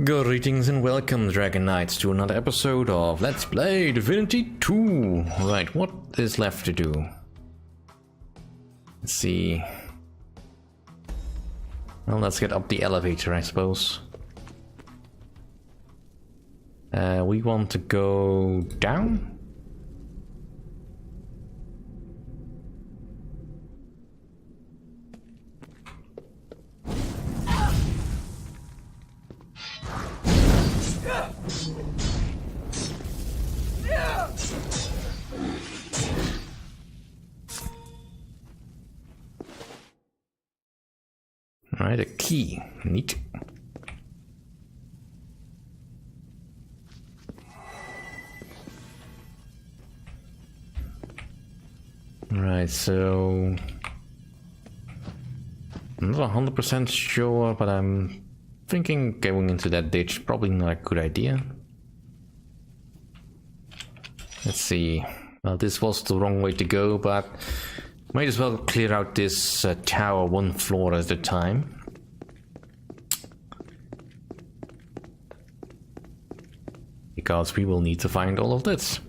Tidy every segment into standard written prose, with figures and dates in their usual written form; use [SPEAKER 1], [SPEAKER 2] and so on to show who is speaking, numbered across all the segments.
[SPEAKER 1] Greetings and welcome, Dragon Knights, to another episode of Let's Play Divinity 2. Right, what is left to do? Let's see. Well, let's get up the elevator, I suppose. We want to go down? Right, a key. Neat. Right, so I'm not 100% sure, but I'm thinking going into that ditch probably not a good idea. Let's see. Well, this was the wrong way to go, but might as well clear out this tower one floor at a time. Because we will need to find all of this.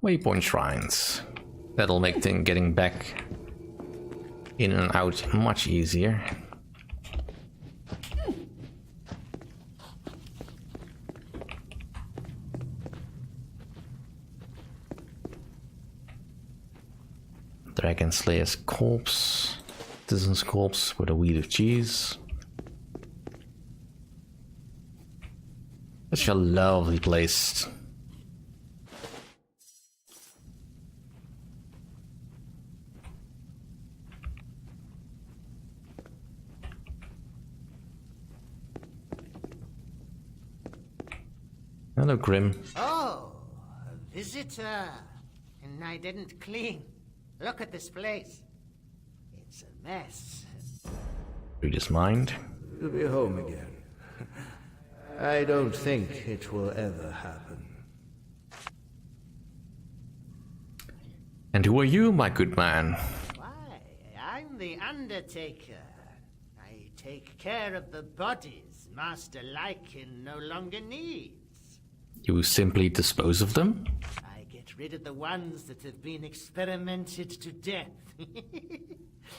[SPEAKER 1] Waypoint shrines. That'll make getting back in and out much easier. Dragon Slayer's corpse. Citizen's corpse with a wheel of cheese. Such a lovely place. Hello, Grim.
[SPEAKER 2] Oh, a visitor. And I didn't clean. Look at this place. It's a mess.
[SPEAKER 1] Read his mind.
[SPEAKER 3] You'll be home again. I don't think it will ever happen.
[SPEAKER 1] And who are you, my good man?
[SPEAKER 2] Why, I'm the undertaker. I take care of the bodies Master Larian no longer needs.
[SPEAKER 1] You simply dispose of them?
[SPEAKER 2] I get rid of the ones that have been experimented to death.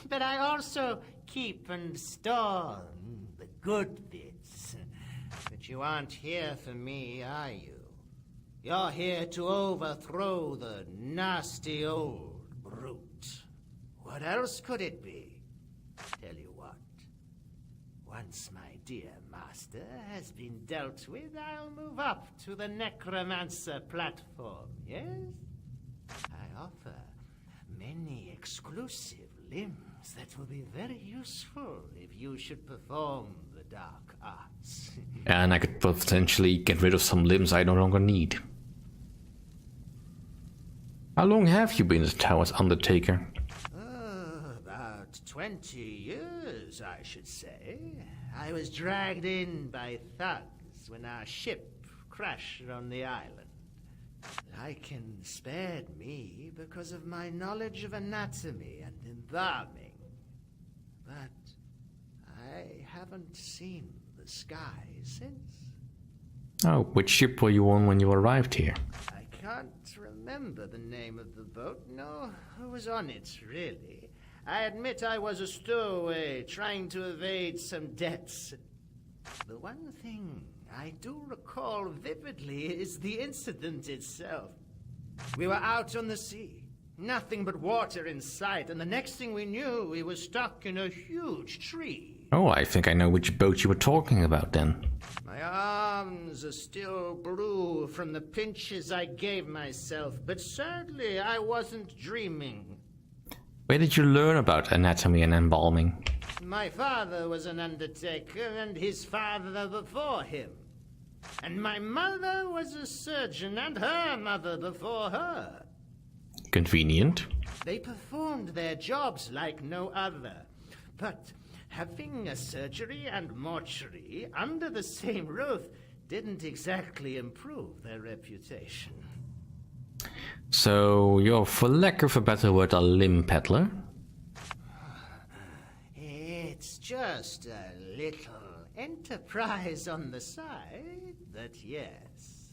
[SPEAKER 2] But I also keep and store the good bits. But you aren't here for me, are you? You're here to overthrow the nasty old brute. What else could it be? Tell you what, once my dear master has been dealt with, I'll move up to the necromancer platform, yes? I offer many exclusive limbs that will be very useful if you should perform the dark arts.
[SPEAKER 1] And I could potentially get rid of some limbs I no longer need. How long have you been the tower's undertaker?
[SPEAKER 2] About 20 years, I should say. I was dragged in by thugs when our ship crashed on the island. Larian spared me because of my knowledge of anatomy and embalming. But I haven't seen the sky since.
[SPEAKER 1] Oh, which ship were you on when you arrived here?
[SPEAKER 2] I can't remember the name of the boat, no, who was on it, really. I admit I was a stowaway, trying to evade some debts. The one thing I do recall vividly is the incident itself. We were out on the sea, nothing but water in sight, and the next thing we knew, we were stuck in a huge tree.
[SPEAKER 1] Oh, I think I know which boat you were talking about then.
[SPEAKER 2] My arms are still blue from the pinches I gave myself, but sadly I wasn't dreaming.
[SPEAKER 1] Where did you learn about anatomy and embalming?
[SPEAKER 2] My father was an undertaker, and his father before him. And my mother was a surgeon, and her mother before her.
[SPEAKER 1] Convenient.
[SPEAKER 2] They performed their jobs like no other. But having a surgery and mortuary under the same roof didn't exactly improve their reputation.
[SPEAKER 1] So you're, for lack of a better word, a limb peddler?
[SPEAKER 2] It's just a little enterprise on the side, but yes.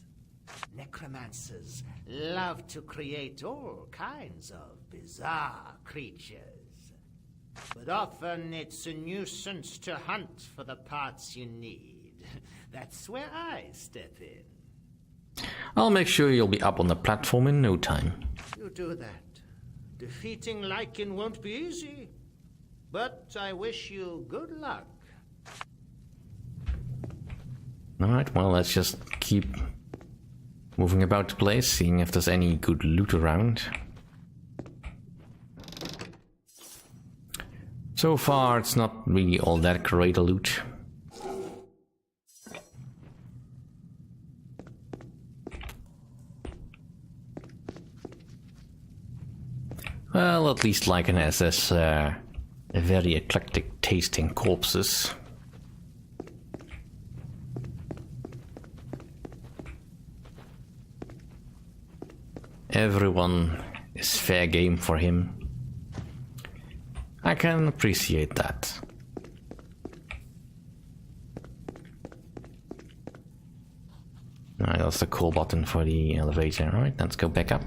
[SPEAKER 2] Necromancers love to create all kinds of bizarre creatures. But often it's a nuisance to hunt for the parts you need. That's where I step in.
[SPEAKER 1] I'll make sure you'll be up on the platform in no time.
[SPEAKER 2] You do that. Defeating Lycan won't be easy. But I wish you good luck.
[SPEAKER 1] Alright, well, let's just keep moving about the place, seeing if there's any good loot around. So far, it's not really all that great a loot. Well, at least Lycan has this very eclectic tasting corpses. Everyone is fair game for him. I can appreciate that. Alright, that's the call button for the elevator. Alright, let's go back up.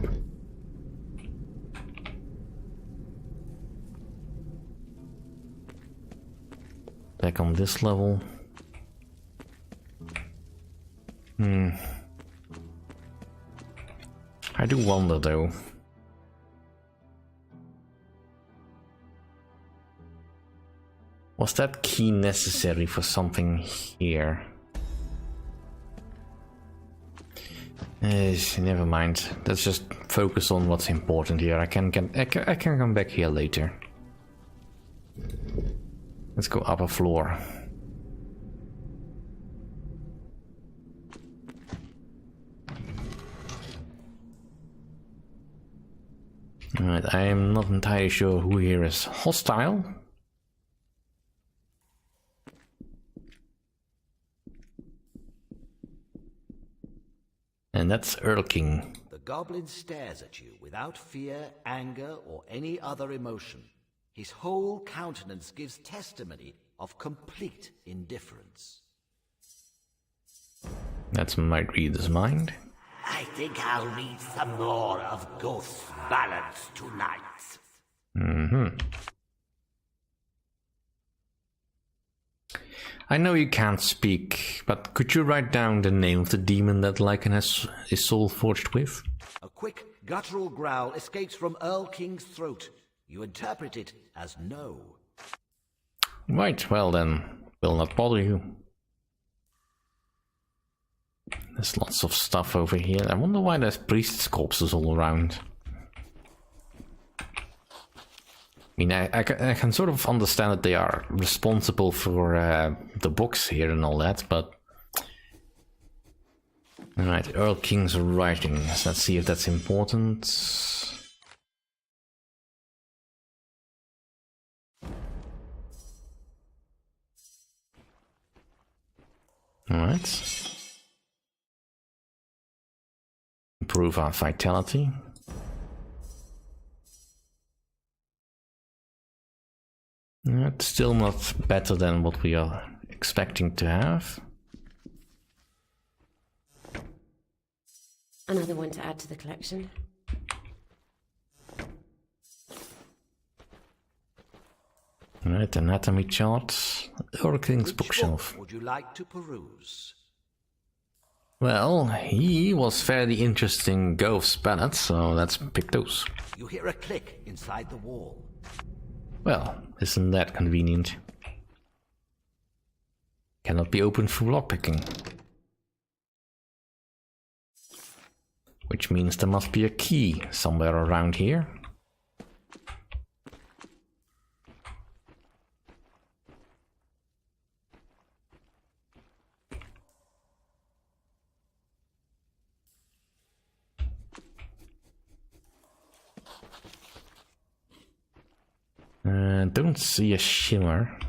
[SPEAKER 1] Back on this level. I do wonder though. Was that key necessary for something here? Never mind. Let's just focus on what's important here. I can come back here later. Let's go upper floor. Alright, I am not entirely sure who here is hostile. And that's Earl King.
[SPEAKER 4] The goblin stares at you without fear, anger, or any other emotion. His whole countenance gives testimony of complete indifference.
[SPEAKER 1] That's my reader's mind.
[SPEAKER 5] I think I'll read some more of Ghost's ballads tonight.
[SPEAKER 1] I know you can't speak, but could you write down the name of the demon that Lycan has his soul forged with?
[SPEAKER 4] A quick, guttural growl escapes from Earl King's throat. You interpret it as no.
[SPEAKER 1] Right, well then, will not bother you. There's lots of stuff over here. I wonder why there's priests' corpses all around. I mean, I can sort of understand that they are responsible for the books here and all that, but... Alright, Earl King's writings. Let's see if that's important. Alright. Improve our vitality. It's still not better than what we are expecting to have.
[SPEAKER 6] Another one to add to the collection.
[SPEAKER 1] Alright, anatomy charts. Earl King's bookshelf.
[SPEAKER 4] Would you like to peruse?
[SPEAKER 1] Well, he was fairly interesting ghost ballad, so let's pick those.
[SPEAKER 4] You hear a click inside the wall.
[SPEAKER 1] Well, isn't that convenient? Cannot be opened through lockpicking. Which means there must be a key somewhere around here. Don't see a shimmer.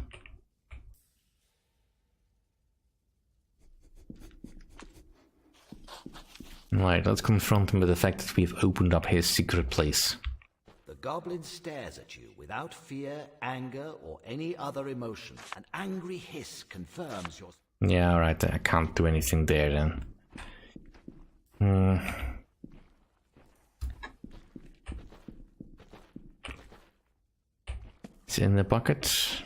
[SPEAKER 1] Right, let's confront him with the fact that we've opened up his secret place.
[SPEAKER 4] The goblin stares at you without fear, anger, or any other emotion. An angry hiss confirms your...
[SPEAKER 1] Yeah, alright, I can't do anything there then. It's in the bucket. Is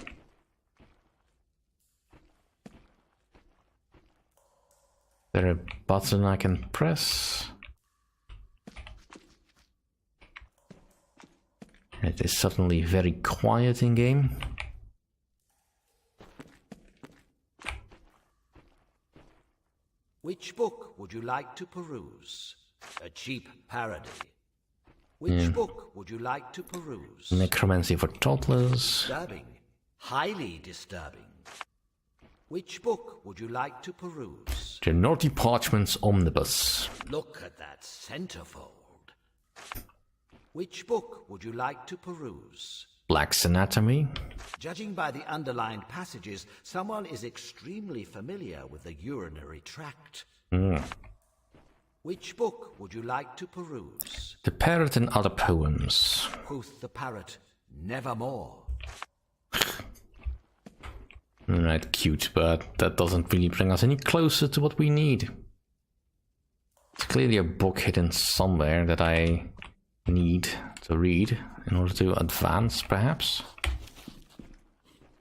[SPEAKER 1] there a button I can press? It is suddenly very quiet in game.
[SPEAKER 4] Which book would you like to peruse? A cheap parody. Which book would you like to peruse?
[SPEAKER 1] Necromancy for toddlers.
[SPEAKER 4] Disturbing. Highly disturbing. Which book would you like to peruse?
[SPEAKER 1] The Naughty Parchments Omnibus.
[SPEAKER 4] Look at that centerfold. Which book would you like to peruse?
[SPEAKER 1] Black's Anatomy.
[SPEAKER 4] Judging by the underlined passages, someone is extremely familiar with the urinary tract. Which book would you like to peruse?
[SPEAKER 1] The Parrot and Other Poems.
[SPEAKER 4] Quoth the parrot, nevermore.
[SPEAKER 1] Alright, cute, but that doesn't really bring us any closer to what we need. It's clearly a book hidden somewhere that I need to read in order to advance, perhaps.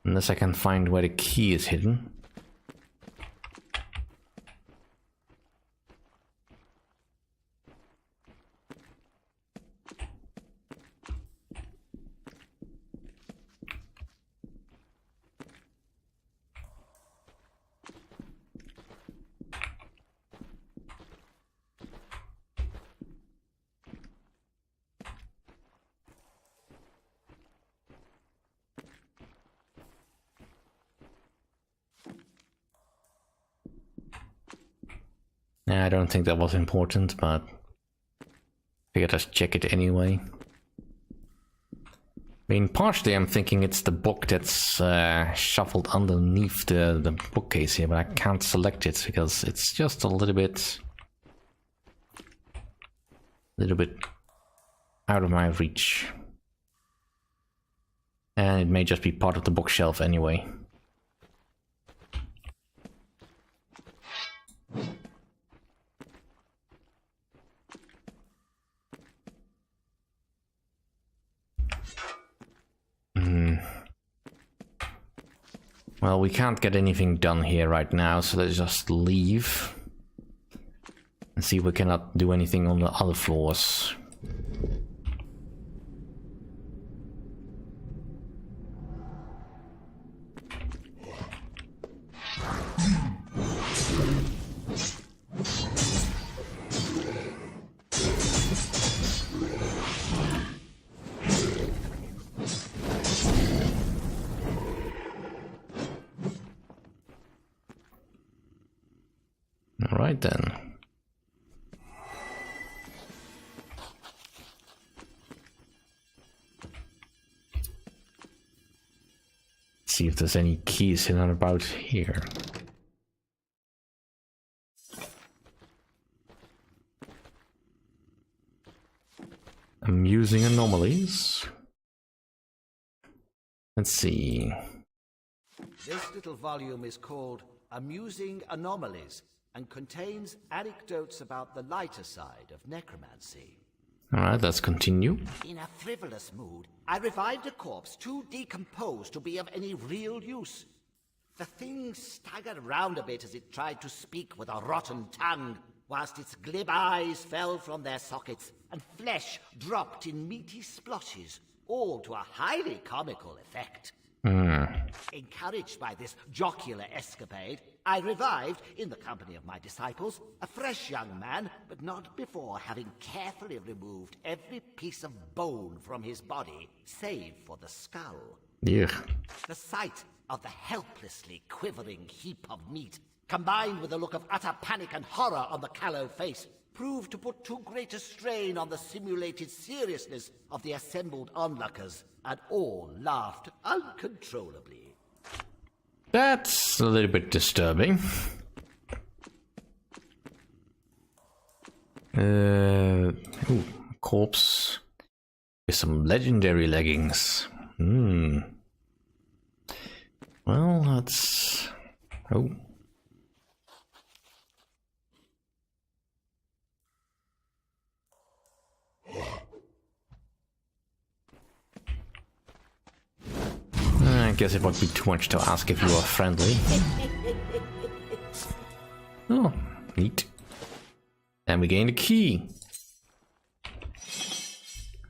[SPEAKER 1] Unless I can find where the key is hidden. I don't think that was important, but figured I'd check it anyway. I mean, partially I'm thinking it's the book that's shuffled underneath the bookcase here, but I can't select it because it's just a little bit out of my reach. And it may just be part of the bookshelf anyway. Well, we can't get anything done here right now, so let's just leave and see if we cannot do anything on the other floors. Alright then. See if there's any keys hidden about here. Amusing anomalies. Let's see.
[SPEAKER 4] This little volume is called Amusing Anomalies and contains anecdotes about the lighter side of necromancy.
[SPEAKER 1] Alright, let's continue.
[SPEAKER 2] In a frivolous mood, I revived a corpse too decomposed to be of any real use. The thing staggered around a bit as it tried to speak with a rotten tongue, whilst its glib eyes fell from their sockets and flesh dropped in meaty splotches, all to a highly comical effect. Encouraged by this jocular escapade, I revived, in the company of my disciples, a fresh young man, but not before having carefully removed every piece of bone from his body, save for the skull.
[SPEAKER 1] Yeah.
[SPEAKER 2] The sight of the helplessly quivering heap of meat, combined with a look of utter panic and horror on the callow face, proved to put too great a strain on the simulated seriousness of the assembled onlookers, and all laughed uncontrollably.
[SPEAKER 1] That's a little bit disturbing. Ooh, corpse. With some legendary leggings. Well, that's... Oh. I guess it would be too much to ask if you are friendly. Oh, neat. And we gained a key.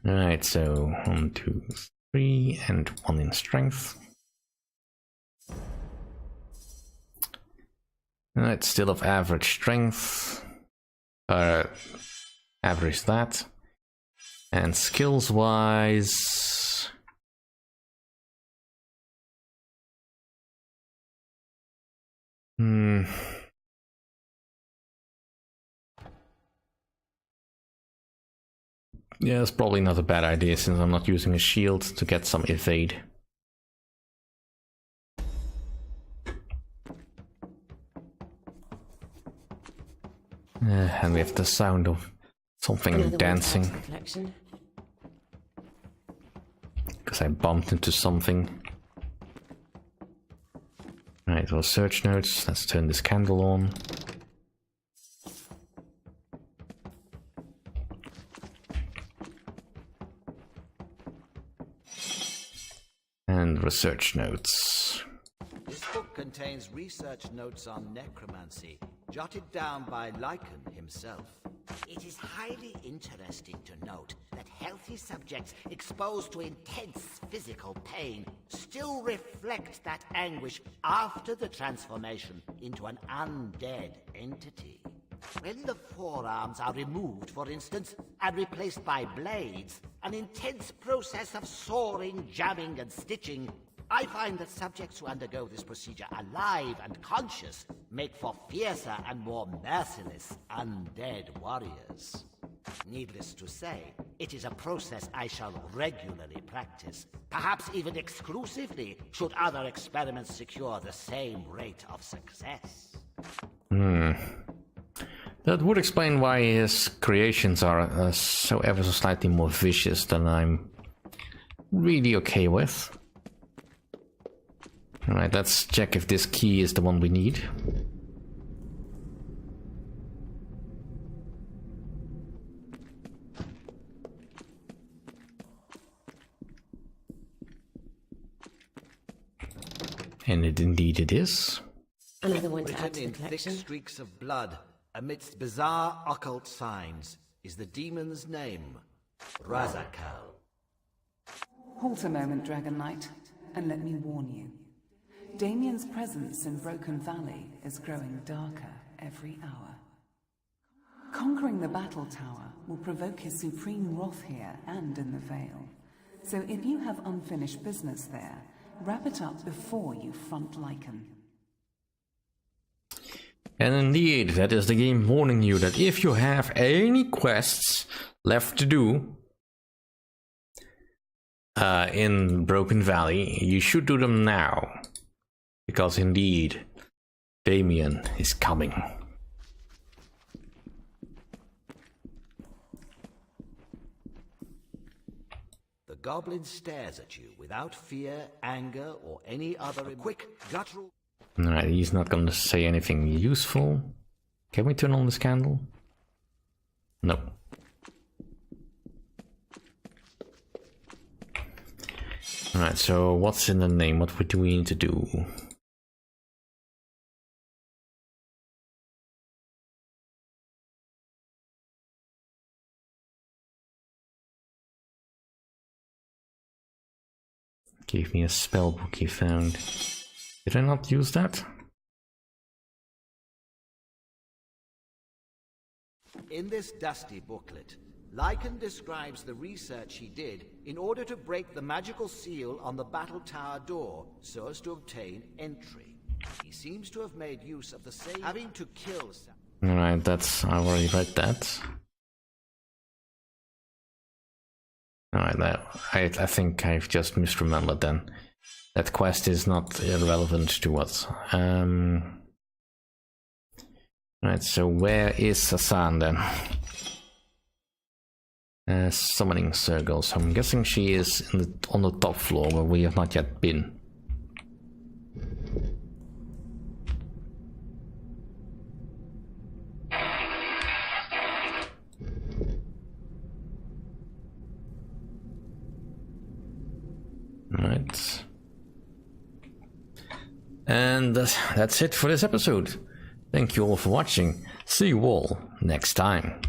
[SPEAKER 1] Alright, so 1, 2, 3, and 1 in strength. Alright, still of average strength. Average that. And skills wise. Yeah, it's probably not a bad idea since I'm not using a shield to get some evade. And we have the sound of something dancing. Because I bumped into something. Alright, well, search notes. Let's turn this candle on. And research notes.
[SPEAKER 4] This book contains research notes on necromancy, jotted down by Lycan himself.
[SPEAKER 5] It is highly interesting to note that healthy subjects exposed to intense physical pain still reflect that anguish after the transformation into an undead entity. When the forearms are removed, for instance, and replaced by blades, an intense process of sawing, jamming, and stitching, I find that subjects who undergo this procedure alive and conscious make for fiercer and more merciless undead warriors. Needless to say, it is a process I shall regularly practice, perhaps even exclusively, should other experiments secure the same rate of success.
[SPEAKER 1] That would explain why his creations are so ever so slightly more vicious than I'm really okay with. Alright, let's check if this key is the one we need. And indeed it is.
[SPEAKER 6] Another one to add
[SPEAKER 4] Written
[SPEAKER 6] to the
[SPEAKER 4] in thick
[SPEAKER 6] collection.
[SPEAKER 4] streaks of blood, amidst bizarre occult signs, is the demon's name, Razakal.
[SPEAKER 7] Halt a moment, Dragon Knight, and let me warn you. Damien's presence in Broken Valley is growing darker every hour. Conquering the battle tower will provoke his supreme wrath here and in the Vale. So if you have unfinished business there, wrap it up before you front Lycan.
[SPEAKER 1] And indeed, that is the game warning you that if you have any quests left to do in Broken Valley, you should do them now. Because indeed, Damien is coming.
[SPEAKER 4] The goblin stares at you without fear, anger, or any other quick, guttural...
[SPEAKER 1] Alright, he's not going to say anything useful. Can we turn on this candle? No. Alright, so what's in the name? What do we need to do? Gave me a spell book he found. Did I not use that?
[SPEAKER 4] In this dusty booklet, Lycan describes the research he did in order to break the magical seal on the battle tower door so as to obtain entry. He seems to have made use of the same having to kill some...
[SPEAKER 1] Alright, that's... I already read that. Alright, I think I've just misremembered then. That quest is not irrelevant to us. Right, so where is Hassan then? Summoning circles. I'm guessing she is on the top floor where we have not yet been. Right. And that's it for this episode. Thank you all for watching. See you all next time.